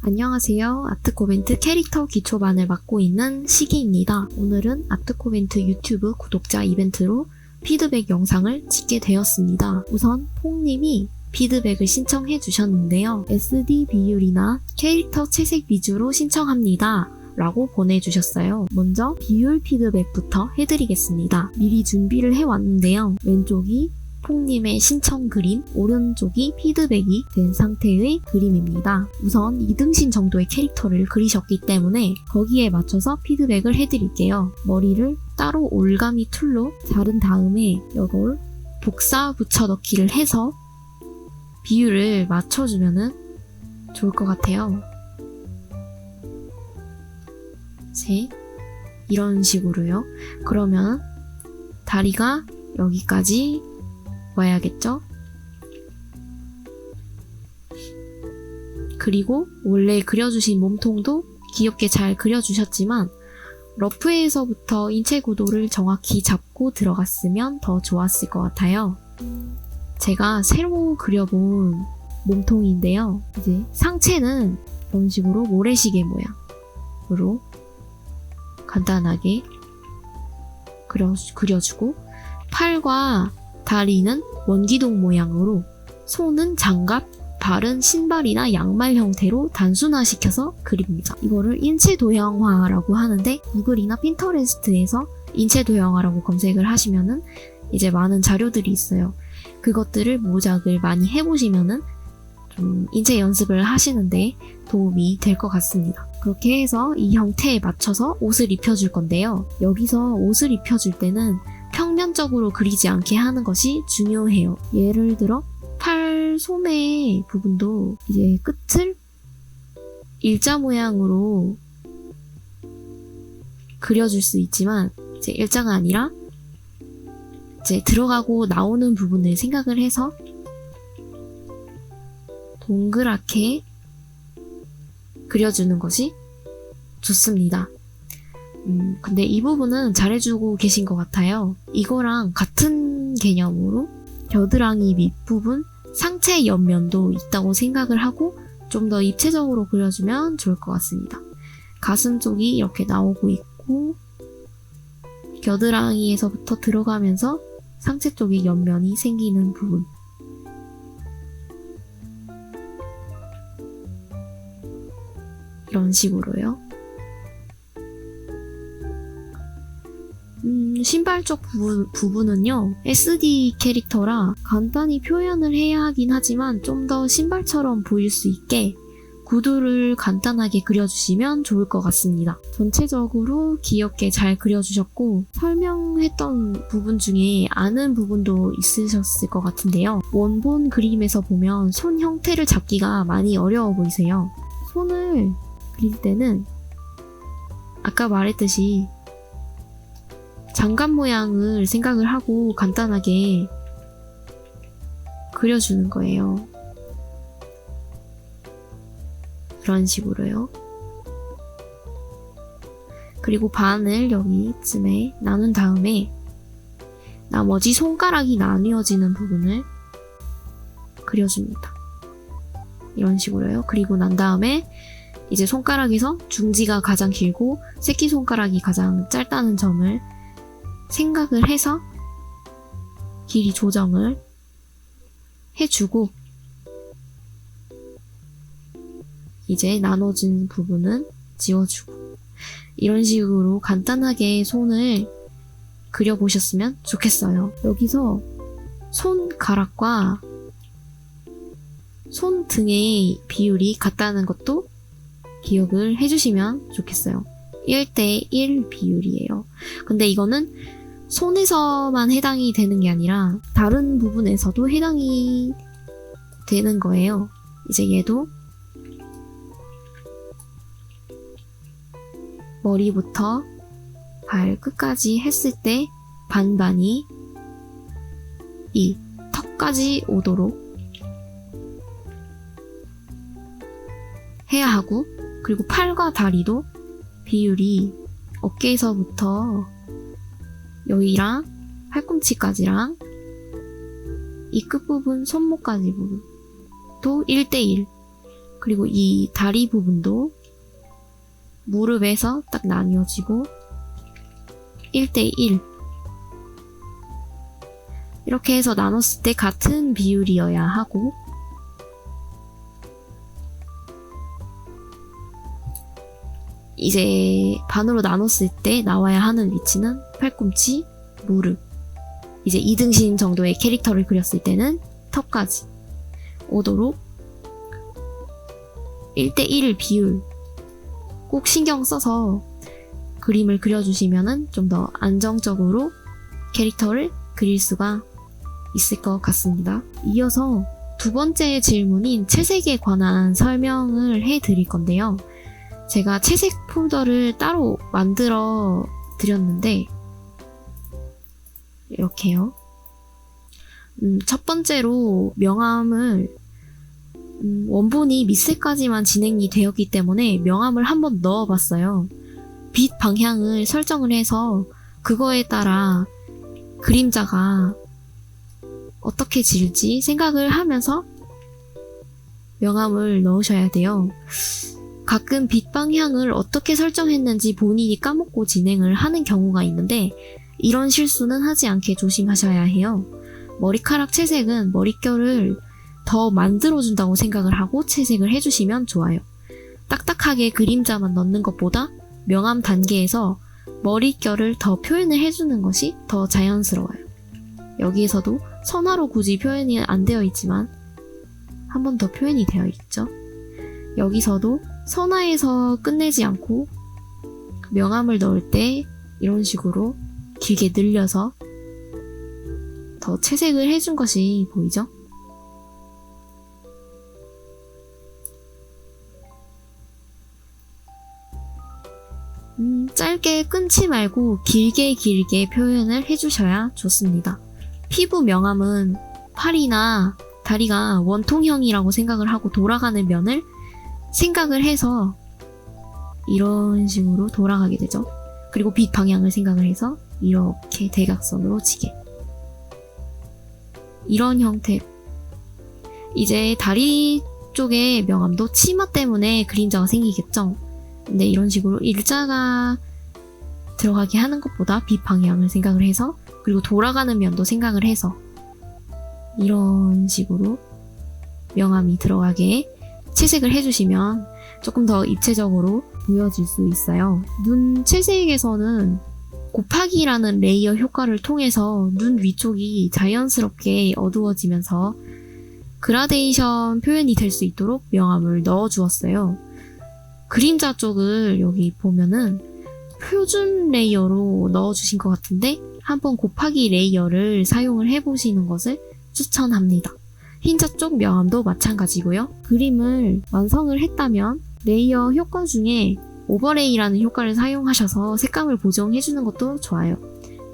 안녕하세요. 아트코멘트 캐릭터 기초반을 맡고 있는 시기입니다. 오늘은 아트코멘트 유튜브 구독자 이벤트로 피드백 영상을 찍게 되었습니다. 우선 퐁님이 피드백을 신청해 주셨는데요. SD 비율이나 캐릭터 채색 위주로 신청합니다. 라고 보내주셨어요. 먼저 비율 피드백부터 해드리겠습니다. 미리 준비를 해왔는데요. 왼쪽이 퐁님의 신청 그림, 오른쪽이 피드백이 된 상태의 그림입니다. 우선 2등신 정도의 캐릭터를 그리셨기 때문에 거기에 맞춰서 피드백을 해드릴게요. 머리를 따로 올가미 툴로 자른 다음에 이걸 복사 붙여넣기를 해서 비율을 맞춰주면 좋을 것 같아요. 이런 식으로요. 그러면 다리가 여기까지 와야겠죠? 그리고 원래 그려주신 몸통도 귀엽게 잘 그려주셨지만 러프에서부터 인체 구도를 정확히 잡고 들어갔으면 더 좋았을 것 같아요. 제가 새로 그려본 몸통인데요. 이제 상체는 이런 식으로 모래시계 모양으로 간단하게 그려주고 팔과 다리는 원기둥 모양으로 손은 장갑, 발은 신발이나 양말 형태로 단순화시켜서 그립니다. 이거를 인체 도형화라고 하는데 구글이나 핀터레스트에서 인체 도형화라고 검색을 하시면은 이제 많은 자료들이 있어요. 그것들을 모작을 많이 해보시면은 좀 인체 연습을 하시는데 도움이 될 것 같습니다. 그렇게 해서 이 형태에 맞춰서 옷을 입혀줄 건데요. 여기서 옷을 입혀줄 때는 평면적으로 그리지 않게 하는 것이 중요해요. 예를 들어 팔 소매 부분도 이제 끝을 일자 모양으로 그려줄 수 있지만 이제 일자가 아니라 이제 들어가고 나오는 부분을 생각을 해서 동그랗게 그려주는 것이 좋습니다. 근데 이 부분은 잘해주고 계신 것 같아요. 이거랑 같은 개념으로 겨드랑이 밑부분, 상체 옆면도 있다고 생각을 하고 좀 더 입체적으로 그려주면 좋을 것 같습니다. 가슴 쪽이 이렇게 나오고 있고 겨드랑이에서부터 들어가면서 상체 쪽에 옆면이 생기는 부분. 이런 식으로요. 신발 쪽 부분은요. SD 캐릭터라 간단히 표현을 해야 하긴 하지만 좀 더 신발처럼 보일 수 있게 구두를 간단하게 그려주시면 좋을 것 같습니다. 전체적으로 귀엽게 잘 그려주셨고 설명했던 부분 중에 아는 부분도 있으셨을 것 같은데요. 원본 그림에서 보면 손 형태를 잡기가 많이 어려워 보이세요. 손을 그릴 때는 아까 말했듯이 장갑 모양을 생각을 하고 간단하게 그려주는 거예요. 그런 식으로요. 그리고 반을 여기쯤에 나눈 다음에 나머지 손가락이 나뉘어지는 부분을 그려줍니다. 이런 식으로요. 그리고 난 다음에 이제 손가락에서 중지가 가장 길고 새끼손가락이 가장 짧다는 점을 생각을 해서 길이 조정을 해주고 이제 나눠진 부분은 지워주고 이런 식으로 간단하게 손을 그려보셨으면 좋겠어요. 여기서 손가락과 손등의 비율이 같다는 것도 기억을 해주시면 좋겠어요. 1대1 비율이에요. 근데 이거는 손에서만 해당이 되는 게 아니라 다른 부분에서도 해당이 되는 거예요. 이제 얘도 머리부터 발끝까지 했을 때 반반이 이 턱까지 오도록 해야 하고 그리고 팔과 다리도 비율이 어깨에서부터 여기랑 팔꿈치까지랑 이 끝부분 손목까지 부분도 1대1 그리고 이 다리 부분도 무릎에서 딱 나뉘어지고 1대1 이렇게 해서 나눴을 때 같은 비율이어야 하고, 이제 반으로 나눴을 때 나와야 하는 위치는 팔꿈치, 무릎, 이제 2등신 정도의 캐릭터를 그렸을 때는 턱까지 오도록 1대1 비율 꼭 신경 써서 그림을 그려주시면은 좀 더 안정적으로 캐릭터를 그릴 수가 있을 것 같습니다. 이어서 두 번째 질문인 채색에 관한 설명을 해드릴 건데요. 제가 채색 폴더를 따로 만들어 드렸는데 이렇게요. 첫 번째로 명암을 원본이 밑색까지만 진행이 되었기 때문에 명암을 한번 넣어봤어요. 빛 방향을 설정을 해서 그거에 따라 그림자가 어떻게 질지 생각을 하면서 명암을 넣으셔야 돼요. 가끔 빛 방향을 어떻게 설정했는지 본인이 까먹고 진행을 하는 경우가 있는데 이런 실수는 하지 않게 조심하셔야 해요. 머리카락 채색은 머릿결을 더 만들어준다고 생각을 하고 채색을 해주시면 좋아요. 딱딱하게 그림자만 넣는 것보다 명암 단계에서 머릿결을 더 표현을 해주는 것이 더 자연스러워요. 여기에서도 선화로 굳이 표현이 안 되어 있지만 한 번 더 표현이 되어 있죠. 여기서도 선화에서 끝내지 않고 명암을 넣을 때 이런 식으로 길게 늘려서 더 채색을 해준 것이 보이죠? 짧게 끊지 말고 길게 표현을 해주셔야 좋습니다. 피부 명암은 팔이나 다리가 원통형이라고 생각을 하고 돌아가는 면을 생각을 해서 이런 식으로 돌아가게 되죠. 그리고 빛 방향을 생각을 해서 이렇게 대각선으로 지게. 이런 형태. 이제 다리 쪽의 명암도 치마 때문에 그림자가 생기겠죠. 근데 이런 식으로 일자가 들어가게 하는 것보다 빛 방향을 생각을 해서, 그리고 돌아가는 면도 생각을 해서 이런 식으로 명암이 들어가게 채색을 해주시면 조금 더 입체적으로 보여질 수 있어요. 눈 채색에서는 곱하기라는 레이어 효과를 통해서 눈 위쪽이 자연스럽게 어두워지면서 그라데이션 표현이 될 수 있도록 명암을 넣어 주었어요. 그림자 쪽을 여기 보면은 표준 레이어로 넣어주신 것 같은데 한번 곱하기 레이어를 사용을 해보시는 것을 추천합니다. 흰자 쪽 명암도 마찬가지고요. 그림을 완성을 했다면 레이어 효과 중에 오버레이라는 효과를 사용하셔서 색감을 보정해주는 것도 좋아요.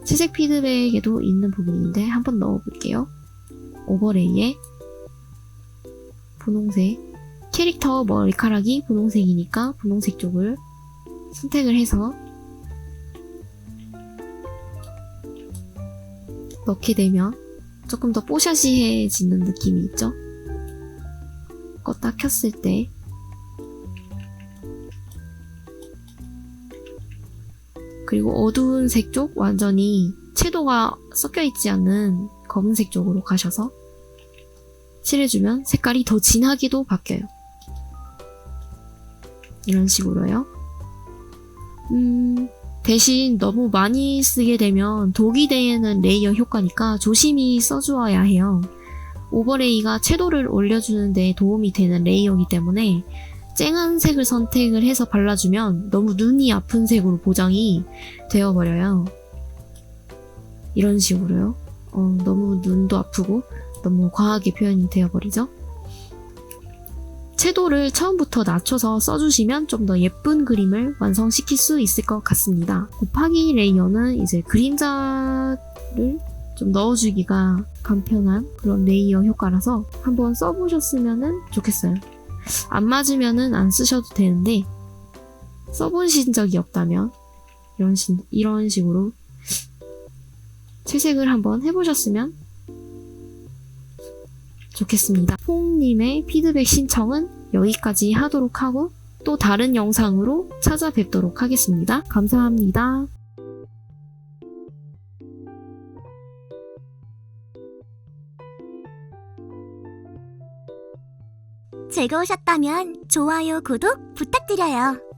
채색 피드백에도 있는 부분인데 한번 넣어볼게요. 오버레이에 분홍색, 캐릭터 머리카락이 분홍색이니까 분홍색 쪽을 선택을 해서 넣게 되면 조금 더 뽀샤시해지는 느낌이 있죠? 껐다 켰을 때 그리고 어두운 색 쪽 완전히 채도가 섞여 있지 않는 검은색 쪽으로 가셔서 칠해주면 색깔이 더 진하게도 바뀌어요. 이런 식으로요. 대신 너무 많이 쓰게 되면 독이 되는 레이어 효과니까 조심히 써주어야 해요. 오버레이가 채도를 올려주는 데 도움이 되는 레이어이기 때문에 쨍한 색을 선택을 해서 발라주면 너무 눈이 아픈 색으로 보정이 되어버려요. 이런 식으로요. 너무 눈도 아프고 너무 과하게 표현이 되어버리죠. 채도를 처음부터 낮춰서 써주시면 좀 더 예쁜 그림을 완성시킬 수 있을 것 같습니다. 곱하기 레이어는 이제 그림자를 좀 넣어주기가 간편한 그런 레이어 효과라서 한번 써보셨으면 좋겠어요. 안 맞으면은 안 쓰셔도 되는데 써보신 적이 없다면 이런 식으로 채색을 한번 해보셨으면 좋겠습니다. 퐁님의 피드백 신청은 여기까지 하도록 하고 또 다른 영상으로 찾아뵙도록 하겠습니다. 감사합니다. 즐거우셨다면 좋아요, 구독 부탁드려요.